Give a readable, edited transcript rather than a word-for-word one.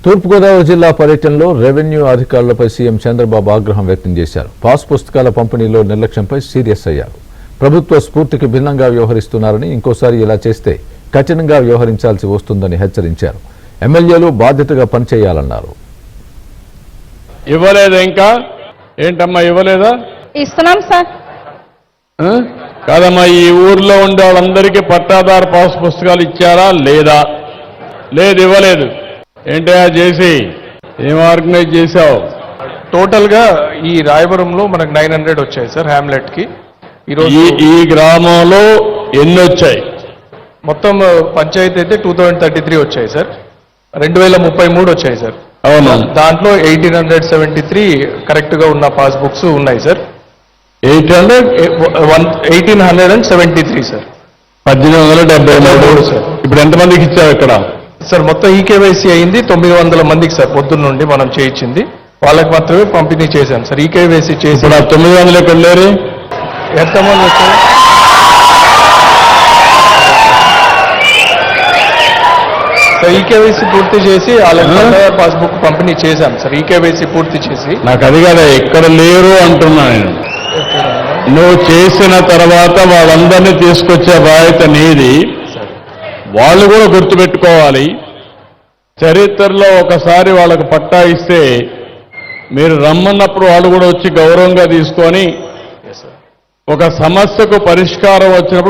తూర్పుగోదావరి జిల్లా పర్యటనలో రెవెన్యూ అధికారులపై సీఎం చంద్రబాబు ఆగ్రహం వ్యక్తం చేశారు. పాస్ పుస్తకాల పంపిణీలో నిర్లక్ష్యంపై సీరియస్ అయ్యారు. ప్రభుత్వ స్ఫూర్తికి భిన్నంగా వ్యవహరిస్తున్నారని, ఇంకోసారి ఇలా చేస్తే కఠినంగా వ్యవహరించాల్సి వస్తుందని హెచ్చరించారు. ఎమ్మెల్యేలు బాధ్యతగా పనిచేయాలన్నారు. ఇవ్వలేదు ఇంకా ఏంటమ్మా ఇవ్వలేదా? ఇస్తున్నాం సార్. కాదమ్మా, ఈ ఊర్లో ఉండే వాళ్ళందరికీ పట్టాదారు పాస్ పుస్తకాలు ఇచ్చారా లేదా? లేదు, ఇవ్వలేదు. ఏంటయా చేసి ఏం ఆర్గనైజ్ చేశావు? టోటల్ గా ఈ రాయవరంలో మనకు 900 వచ్చాయి సార్ హ్యామ్లెట్ కి. ఈరోజు ఈ గ్రామంలో ఎన్ని వచ్చాయి? మొత్తం పంచాయతీ అయితే 2033 వచ్చాయి సార్. 2033 వచ్చాయి సార్. అవును, దాంట్లో 1873 కరెక్ట్ గా ఉన్న పాస్ బుక్స్ ఉన్నాయి సార్. 1873 సార్. 1873 సార్. ఇప్పుడు ఎంతమందికి ఇచ్చావు ఇక్కడ? సార్ మొత్తం ఈకేవైసీ అయింది 900 మందికి సార్. పొద్దున్న నుండి మనం చేయించింది వాళ్ళకి మాత్రమే పంపిణీ చేశాను సార్. ఈకేవైసీ చేసి ఇప్పుడు 900 ఎక్కడ లేరు? ఎంతమంది వచ్చారు? సార్ ఈకేవైసీ పూర్తి చేసి వాళ్ళకి పాస్బుక్ పంపిణీ చేశాం సార్. ఈకేవైసీ పూర్తి చేసి. నాకు అది కదా ఎక్కడ లేరు అంటున్నా నేను. నువ్వు చేసిన తర్వాత వాళ్ళందరినీ తీసుకొచ్చే బాధ్యత నీది. వాళ్ళు కూడా గుర్తుపెట్టుకోవాలి. చరిత్రలో ఒకసారి వాళ్ళకు పట్టా ఇస్తే మీరు రమ్మన్నప్పుడు వాళ్ళు కూడా వచ్చి గౌరవంగా తీసుకొని ఒక సమస్యకు పరిష్కారం వచ్చినప్పుడు